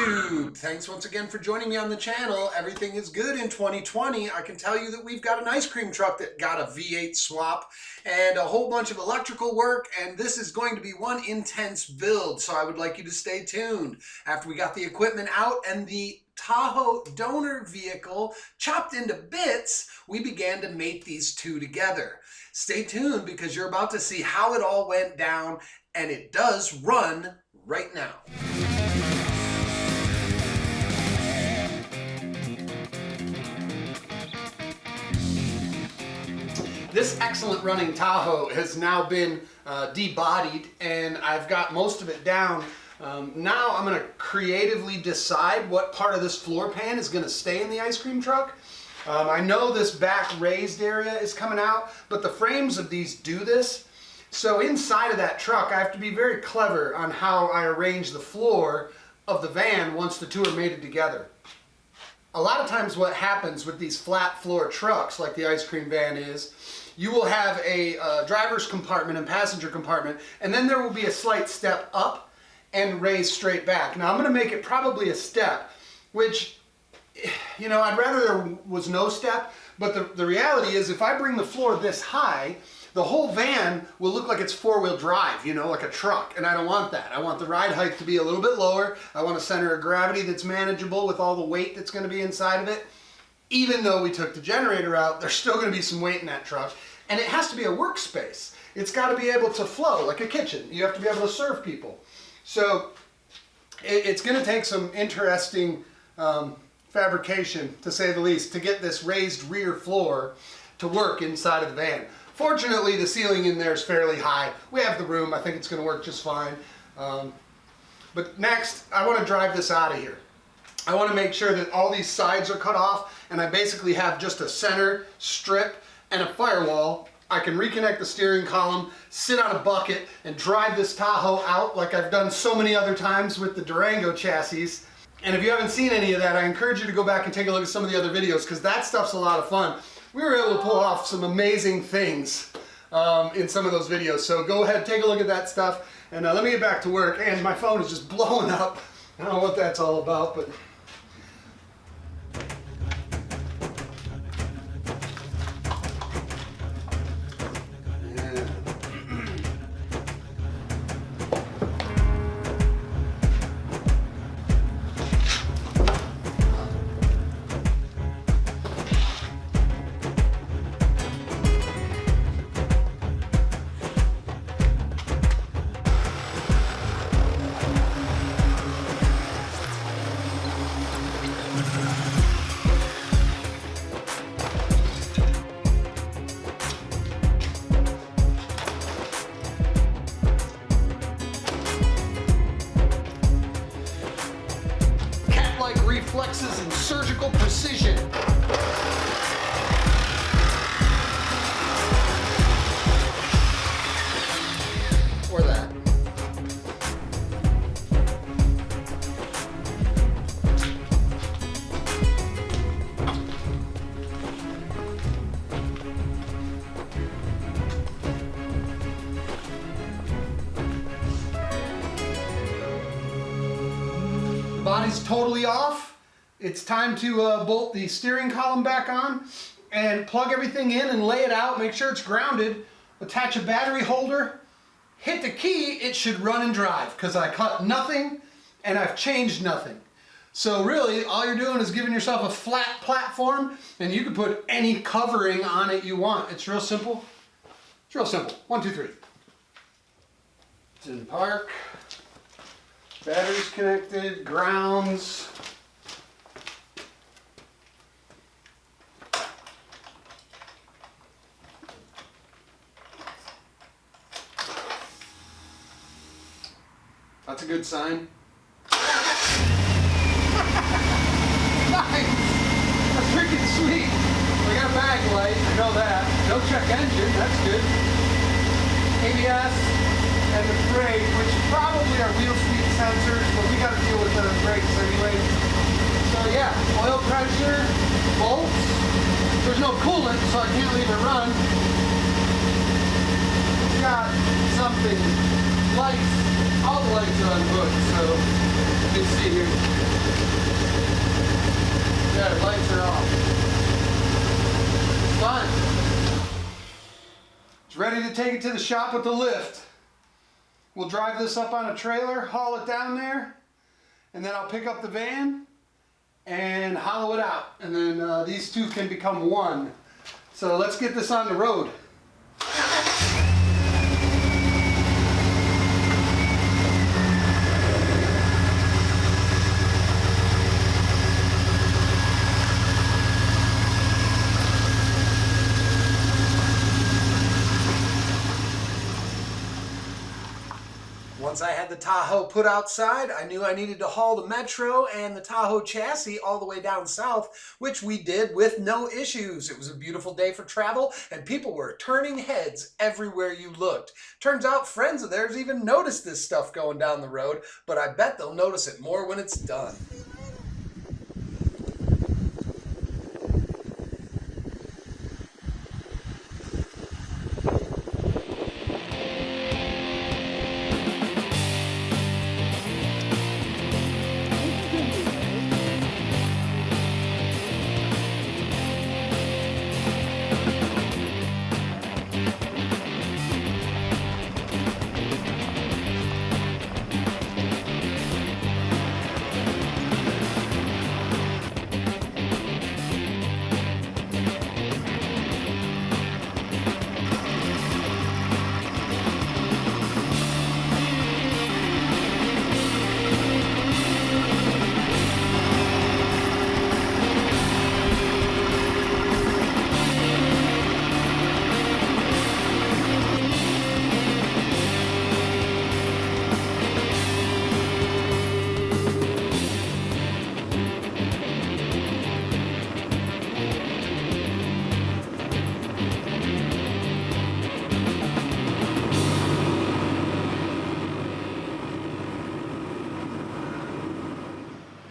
YouTube! Thanks once again for joining me on the channel. Everything is good in 2020. I can tell you that we've got an ice cream truck that got a V8 swap and a whole bunch of electrical work, and this is going to be one intense build, so I would like you to stay tuned. After we got the equipment out and the Tahoe donor vehicle chopped into bits, we began to mate these two together. Stay tuned because you're about to see how it all went down, and it does run right now. This excellent running Tahoe has now been debodied, and I've got most of it down. Now I'm going to creatively decide what part of this floor pan is going to stay in the ice cream truck. I know this back raised area is coming out, but the frames of these do this. So inside of that truck, I have to be very clever on how I arrange the floor of the van once the two are mated together. A lot of times what happens with these flat floor trucks, like the ice cream van is, you will have a driver's compartment and passenger compartment, and then there will be a slight step up and raise straight back. Now I'm going to make it probably a step, which, you know, I'd rather there was no step, but the reality is if I bring the floor this high, the whole van will look like it's four-wheel drive, you know, like a truck, and I don't want that. I want the ride height to be a little bit lower. I want a center of gravity that's manageable with all the weight that's going to be inside of it. Even though we took the generator out, there's still going to be some weight in that truck, and it has to be a workspace. It's got to be able to flow like a kitchen. You have to be able to serve people. So it's going to take some interesting fabrication, to say the least, to get this raised rear floor to work inside of the van. Fortunately, the ceiling in there is fairly high. We have the room. I think it's going to work just fine. But next, I want to drive this out of here. I want to make sure that all these sides are cut off, and I basically have just a center strip and a firewall. I can reconnect the steering column, sit on a bucket, and drive this Tahoe out like I've done so many other times with the Durango chassis. And if you haven't seen any of that, I encourage you to go back and take a look at some of the other videos, because that stuff's a lot of fun. We were able to pull off some amazing things in some of those videos. So go ahead, take a look at that stuff, and let me get back to work. And my phone is just blowing up. I don't know what that's all about, but... reflexes and surgical precision. Or that. The body's totally off. It's time to bolt the steering column back on and plug everything in and lay it out, make sure it's grounded, attach a battery holder, hit the key, it should run and drive, because I cut nothing and I've changed nothing. So really, all you're doing is giving yourself a flat platform, and you can put any covering on it you want. It's real simple. It's real simple. 1, 2, 3. It's in park. Batteries connected, grounds. That's a good sign. Nice! That's freaking sweet. We got a bag light, I know that. No check engine, that's good. ABS and the brake, which probably are wheel speed sensors, but we got to deal with the brakes anyway. So yeah, oil pressure, bolts. There's no coolant, so I can't leave it run. It's got something lights All the lights are unhooked, so you can see here. Yeah, the lights are off. It's fine. It's ready to take it to the shop with the lift. We'll drive this up on a trailer, haul it down there, and then I'll pick up the van and hollow it out. And then these two can become one. So let's get this on the road. Once I had the Tahoe put outside, I knew I needed to haul the Metro and the Tahoe chassis all the way down south, which we did with no issues. It was a beautiful day for travel, and people were turning heads everywhere you looked. Turns out friends of theirs even noticed this stuff going down the road, but I bet they'll notice it more when it's done.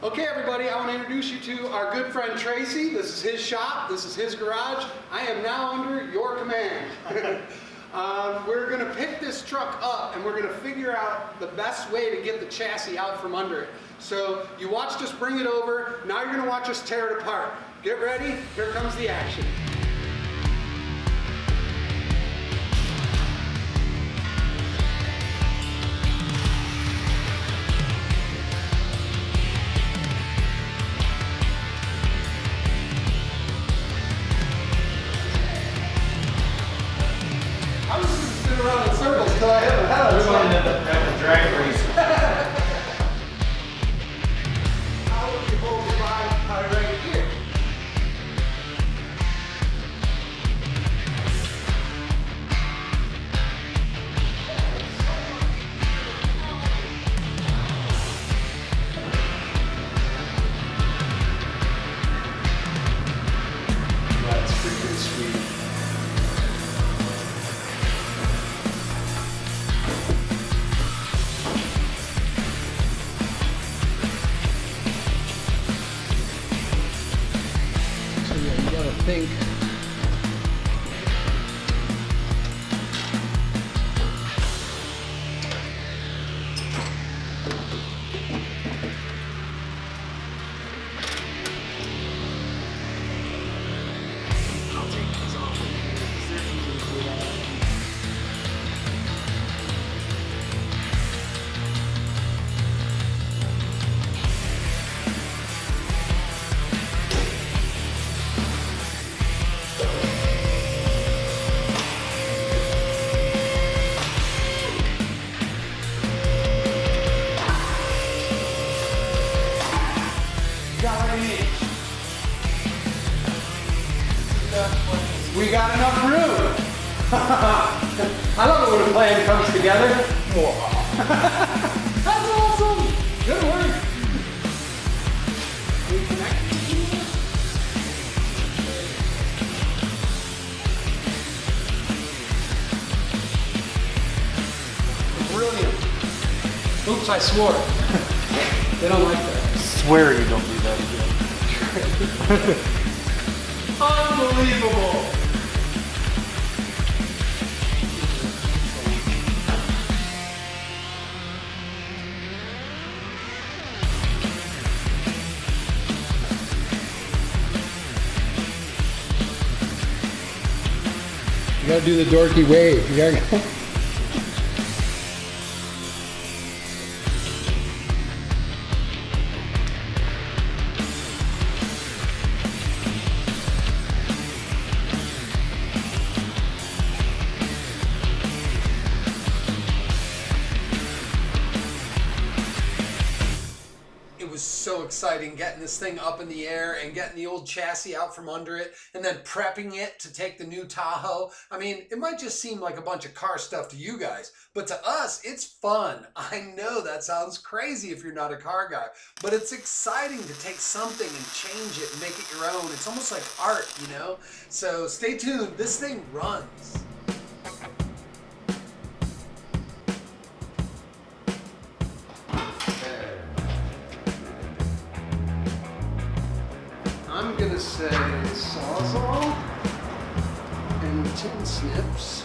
Okay everybody, I want to introduce you to our good friend Tracy. This is his shop, this is his garage. I am now under your command. We're going to pick this truck up and we're going to figure out the best way to get the chassis out from under it. So you watched us bring it over, now you're going to watch us tear it apart. Get ready, here comes the action. Around in circles till I hit the head. We're going at the drag race. How would you hold your ride right here? That's freaking sweet. Think. I'll take these off because they're easy to pull out. We got enough room. I love it when a plan comes together. That's awesome. Good work. Brilliant. Oops, I swore. They don't like that. I swear you don't do that again. Unbelievable. You gotta do the dorky wave. You gotta... It was so exciting getting this thing up in the air and getting the old chassis out from under it and then prepping it to take the new Tahoe. I mean, it might just seem like a bunch of car stuff to you guys, but to us, it's fun. I know that sounds crazy if you're not a car guy, but it's exciting to take something and change it and make it your own. It's almost like art, you know? So stay tuned. This thing runs. I'm gonna say Sawzall and tin snips.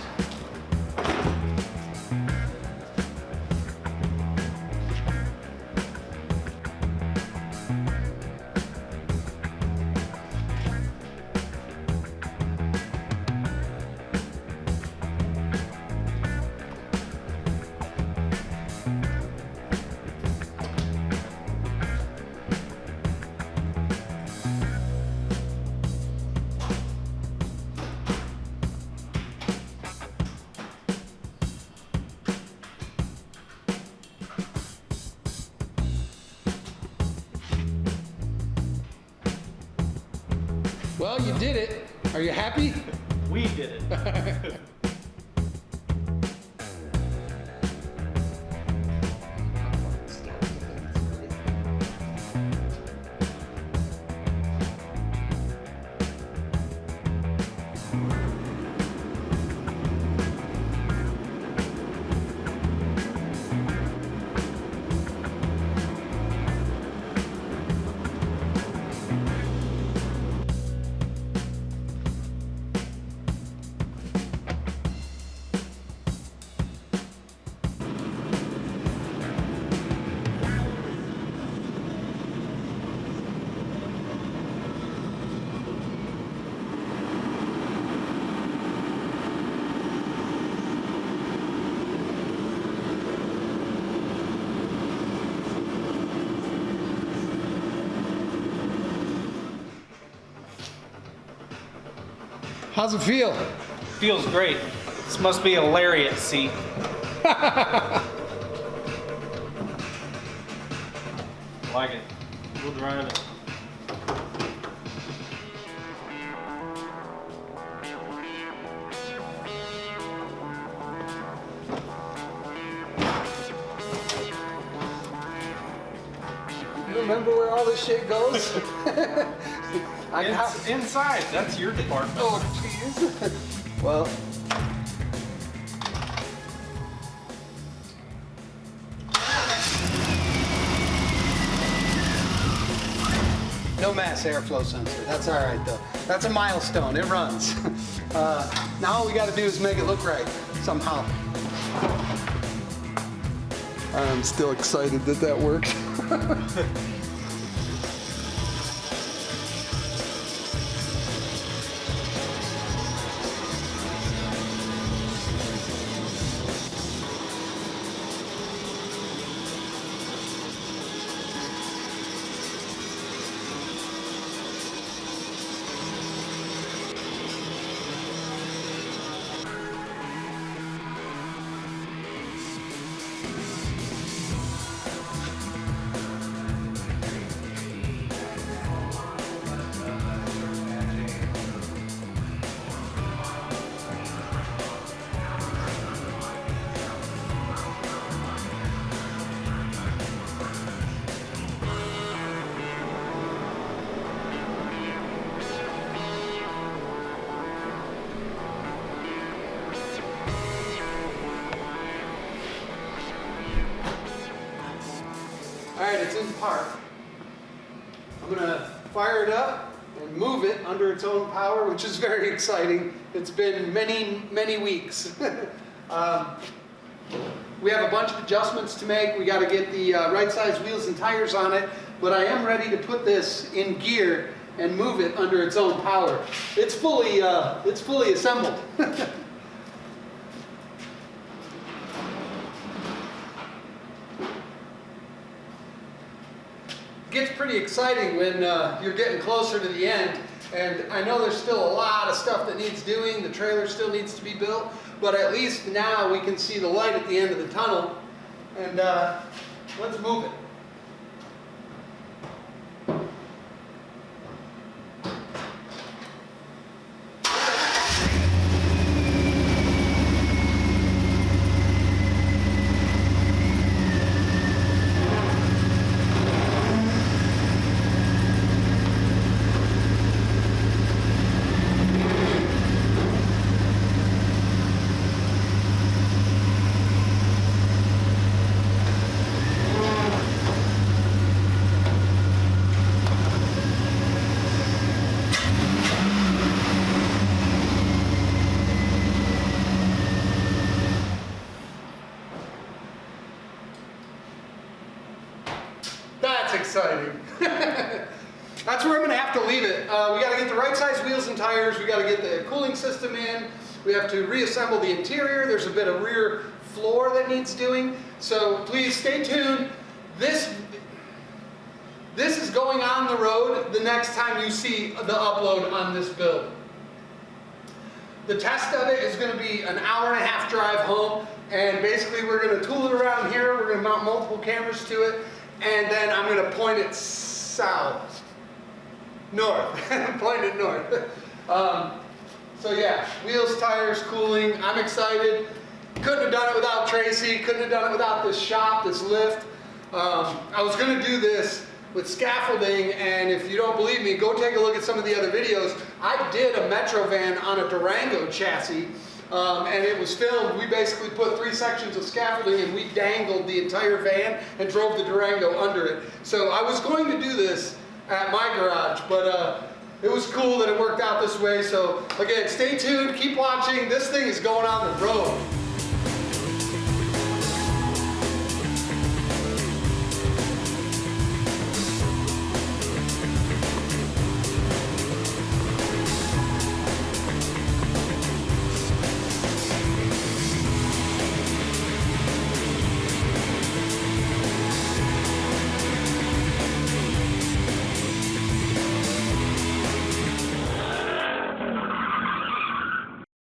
Well, you did it. Are you happy? We did it. How's it feel? Feels great. This must be a lariat seat. Like it. We'll drive it. You remember where all this shit goes? It's inside. That's your department. Oh, jeez. Well. No mass airflow sensor. That's all right, though. That's a milestone. It runs. Now all we got to do is make it look right somehow. I'm still excited that that worked. All right, it's in park. I'm gonna fire it up and move it under its own power, which is very exciting. It's been many, many weeks. We have a bunch of adjustments to make. We gotta get the right size wheels and tires on it, but I am ready to put this in gear and move it under its own power. It's fully assembled. pretty exciting when you're getting closer to the end. And I know there's still a lot of stuff that needs doing. The trailer still needs to be built, but at least now we can see the light at the end of the tunnel. And let's move it. That's exciting. That's where I'm gonna have to leave it. We gotta get the right size wheels and tires. We gotta get the cooling system in. We have to reassemble the interior. There's a bit of rear floor that needs doing. So please stay tuned. This is going on the road the next time you see the upload on this build. The test of it is going to be an hour-and-a-half drive home, and basically we're going to tool it around here. We're going to mount multiple cameras to it, and then I'm going to point it north, point it north. So yeah, wheels, tires, cooling. I'm excited. Couldn't have done it without Tracy. Couldn't have done it without this shop, this lift. I was going to do this with scaffolding, and if you don't believe me, go take a look at some of the other videos. I did a Metro van on a Durango chassis, and it was filmed. We basically put 3 sections of scaffolding and we dangled the entire van and drove the Durango under it. So I was going to do this at my garage, but it was cool that it worked out this way. So again, stay tuned, keep watching. This thing is going on the road.